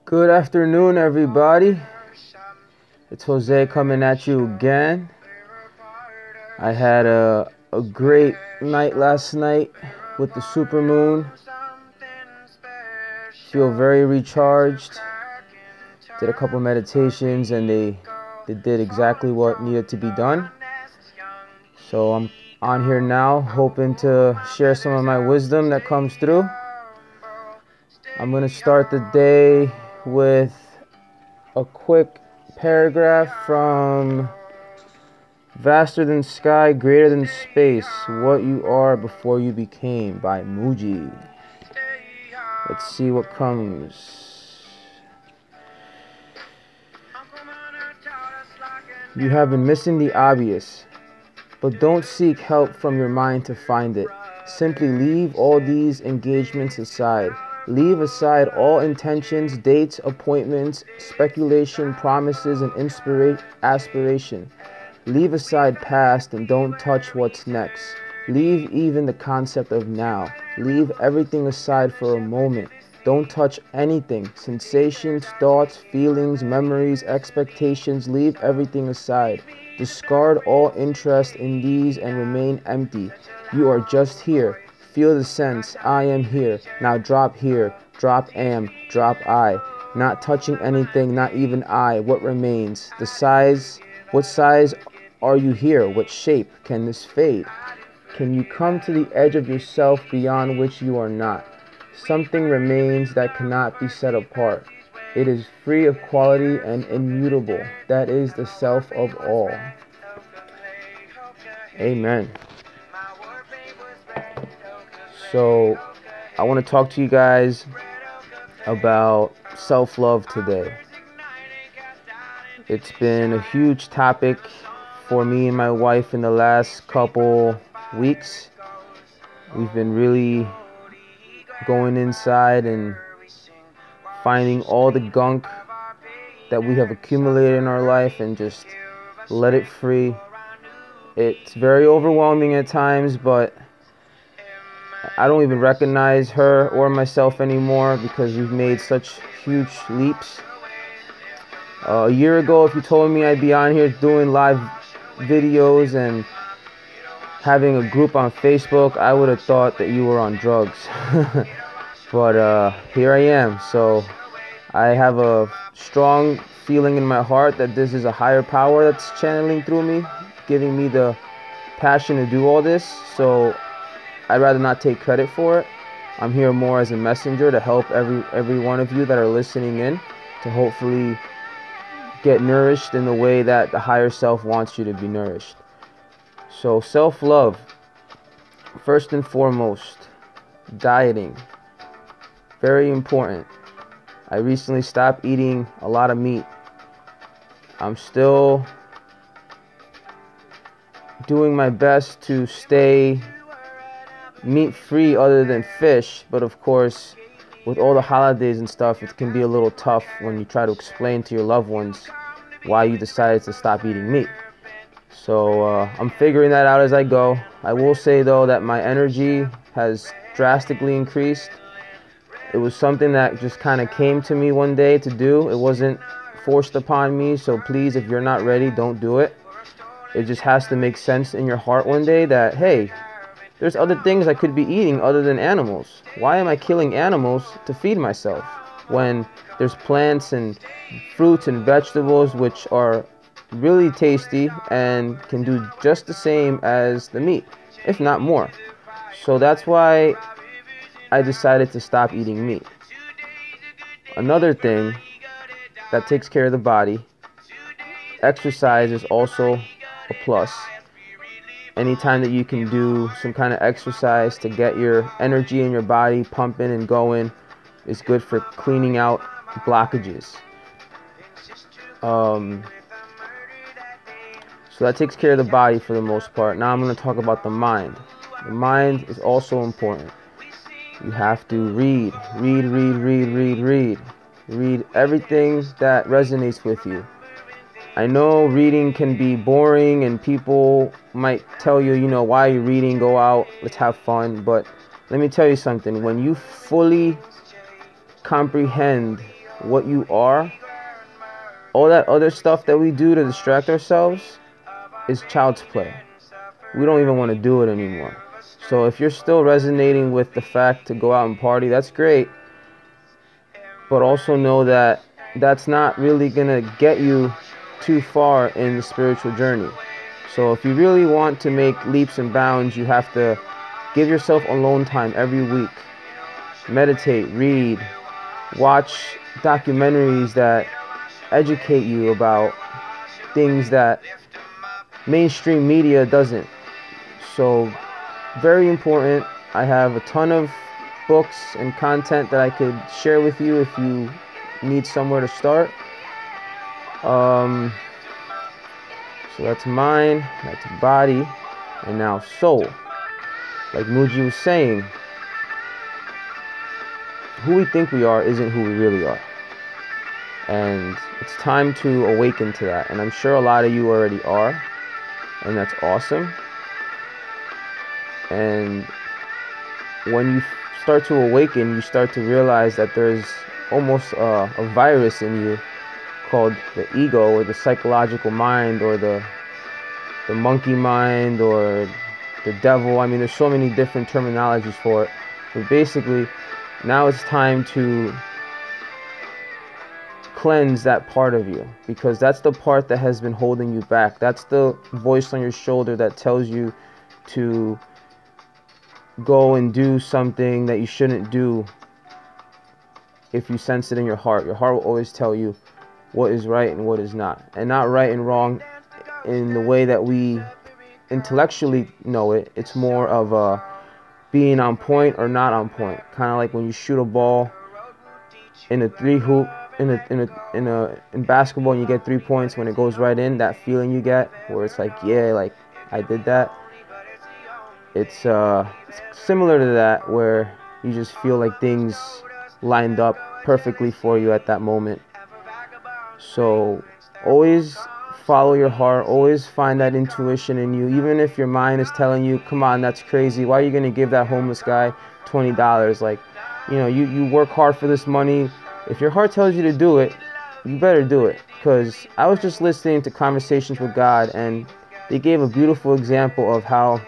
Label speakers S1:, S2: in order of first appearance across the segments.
S1: Good afternoon, everybody. It's Jose coming at you again. I had a great night last night with the supermoon. Feel very recharged. Did a couple meditations and they did exactly what needed to be done. So I'm on here now hoping to share some of my wisdom that comes through. I'm going to start the day with a quick paragraph from Vaster Than Sky, Greater Than Space, What You Are Before You Became by Mooji. Let's see what comes. You have been missing the obvious, but don't seek help from your mind to find it. Simply leave all these engagements aside. Leave aside all intentions, dates, appointments, speculation, promises, and aspiration. Leave aside past and don't touch what's next. Leave even the concept of now. Leave everything aside for a moment. Don't touch anything. Sensations, thoughts, feelings, memories, expectations. Leave everything aside. Discard all interest in these and remain empty. You are just here. Feel the sense, I am here. Now drop here, drop am, drop I. Not touching anything, not even I. What remains? The size, what size are you here? What shape? Can this fade? Can you come to the edge of yourself beyond which you are not? Something remains that cannot be set apart. It is free of quality and immutable. That is the self of all. Amen. So, I want to talk to you guys about self-love today. It's been a huge topic for me and my wife in the last couple weeks. We've been really going inside and finding all the gunk that we have accumulated in our life and just let it free. It's very overwhelming at times, but I don't even recognize her or myself anymore because we've made such huge leaps. A year ago, if you told me I'd be on here doing live videos and having a group on Facebook, I would have thought that you were on drugs. But here I am. So I have a strong feeling in my heart that this is a higher power that's channeling through me, giving me the passion to do all this. So I'd rather not take credit for it. I'm here more as a messenger to help every one of you that are listening in to hopefully get nourished in the way that the higher self wants you to be nourished. So self-love, first and foremost, dieting, very important. I recently stopped eating a lot of meat. I'm still doing my best to stay meat-free other than fish, but of course, with all the holidays and stuff, it can be a little tough when you try to explain to your loved ones why you decided to stop eating meat. So I'm figuring that out as I go. I will say though that my energy has drastically increased. It was something that just kind of came to me one day to do. It wasn't forced upon me, so please, if you're not ready, don't do it. It just has to make sense in your heart one day that, hey, there's other things I could be eating other than animals. Why am I killing animals to feed myself when there's plants and fruits and vegetables which are really tasty and can do just the same as the meat, if not more. So that's why I decided to stop eating meat. Another thing that takes care of the body, exercise is also a plus. Anytime that you can do some kind of exercise to get your energy in your body pumping and going is good for cleaning out blockages. So that takes care of the body for the most part. Now I'm going to talk about the mind. The mind is also important. You have to read everything that resonates with you. I know reading can be boring and people might tell you, why are you reading? Go out, let's have fun. But let me tell you something. When you fully comprehend what you are, all that other stuff that we do to distract ourselves is child's play. We don't even want to do it anymore. So if you're still resonating with the fact to go out and party, that's great. But also know that that's not really going to get you too far in the spiritual journey. So if you really want to make leaps and bounds, you have to give yourself alone time every week. Meditate, read, watch documentaries that educate you about things that mainstream media doesn't. So very important. I have a ton of books and content that I could share with you if you need somewhere to start. So that's mind, that's body, and now soul. Like Muji was saying, who we think we are isn't who we really are. And it's time to awaken to that. And I'm sure a lot of you already are. And that's awesome. And when you start to awaken, you start to realize that there's almost a virus in you called the ego, or the psychological mind, or the monkey mind, or the devil. I mean, there's so many different terminologies for it. But basically, now it's time to cleanse that part of you, because that's the part that has been holding you back. That's the voice on your shoulder that tells you to go and do something that you shouldn't do. If you sense it in your heart will always tell you what is right and what is not. And not right and wrong in the way that we intellectually know it. It's more of a being on point or not on point. Kind of like when you shoot a ball in a three hoop in basketball and you get 3 points, when it goes right in, that feeling you get where it's like, yeah, like I did that. It's similar to that, where you just feel like things lined up perfectly for you at that moment. So always follow your heart, always find that intuition in you, even if your mind is telling you, come on, that's crazy, why are you going to give that homeless guy $20? Like, you know, you work hard for this money. If your heart tells you to do it, you better do it. Because I was just listening to Conversations with God, and they gave a beautiful example of how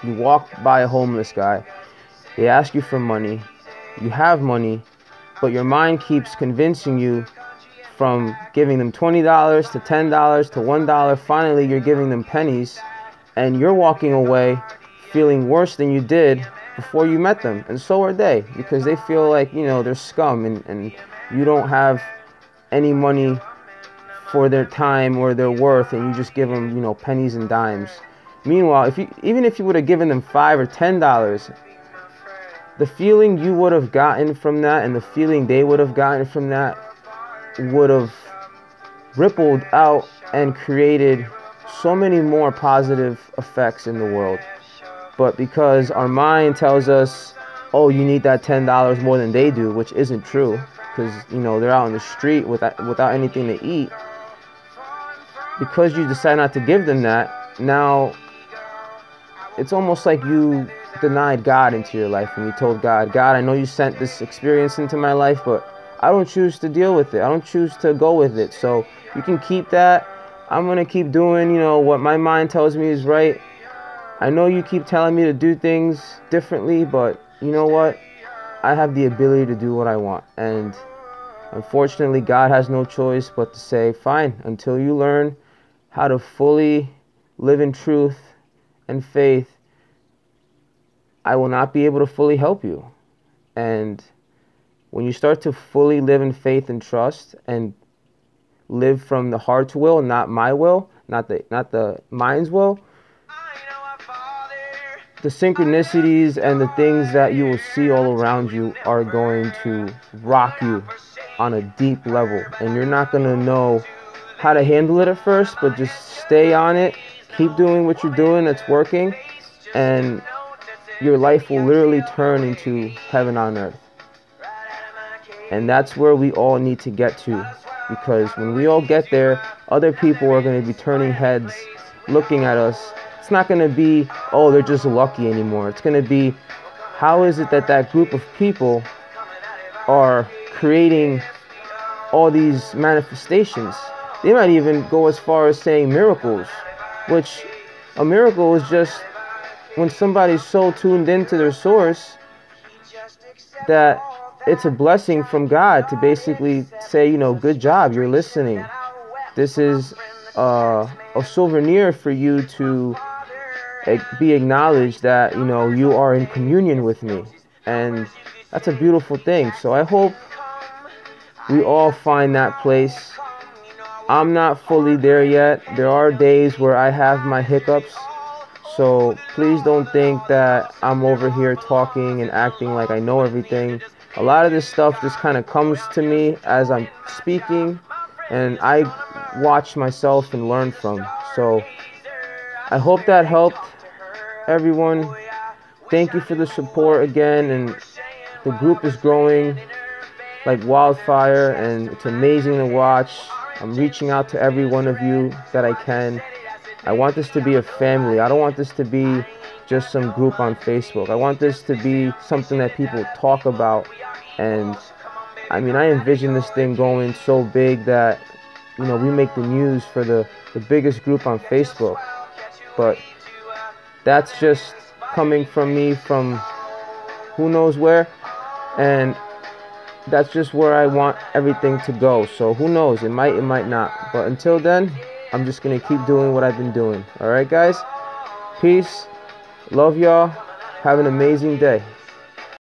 S1: you walk by a homeless guy, they ask you for money, you have money, but your mind keeps convincing you, from giving them $20 to $10 to $1, finally you're giving them pennies, and you're walking away feeling worse than you did before you met them. And so are they, because they feel like, you know, they're scum, and you don't have any money for their time or their worth, and you just give them, you know, pennies and dimes. Meanwhile, even if you would have given them $5 or $10, the feeling you would have gotten from that, and the feeling they would have gotten from that, would have rippled out and created so many more positive effects in the world. But because our mind tells us, oh, you need that $10 more than they do, which isn't true, because, you know, they're out on the street without anything to eat. Because you decide not to give them that, now it's almost like you denied God into your life, and you told God, I know you sent this experience into my life, but I don't choose to deal with it. I don't choose to go with it. So you can keep that. I'm going to keep doing, you know, what my mind tells me is right. I know you keep telling me to do things differently, but you know what? I have the ability to do what I want. And unfortunately, God has no choice but to say, fine, until you learn how to fully live in truth and faith, I will not be able to fully help you. And when you start to fully live in faith and trust, and live from the heart's will, not my will, not the mind's will, the synchronicities and the things that you will see all around you are going to rock you on a deep level. And you're not going to know how to handle it at first, but just stay on it. Keep doing what you're doing that's working, and your life will literally turn into heaven on earth. And that's where we all need to get to, because when we all get there, other people are going to be turning heads, looking at us. It's not going to be, oh, they're just lucky anymore. It's going to be, how is it that that group of people are creating all these manifestations. They might even go as far as saying miracles, which a miracle is just when somebody's so tuned into their source that it's a blessing from God to basically say, you know, good job, you're listening. This is a souvenir for you to be acknowledged that, you know, you are in communion with me. And that's a beautiful thing. So I hope we all find that place. I'm not fully there yet. There are days where I have my hiccups. So please don't think that I'm over here talking and acting like I know everything. A lot of this stuff just kind of comes to me as I'm speaking, and I watch myself and learn from. So I hope that helped everyone. Thank you for the support again, and the group is growing like wildfire, and it's amazing to watch. I'm reaching out to every one of you that I can. I want this to be a family. I don't want this to be just some group on Facebook. I want this to be something that people talk about. And I mean, I envision this thing going so big that, you know, we make the news for the biggest group on Facebook. But that's just coming from me from who knows where. And that's just where I want everything to go. So who knows? It might not. But until then, I'm just going to keep doing what I've been doing. All right, guys? Peace. Love y'all. Have an amazing day.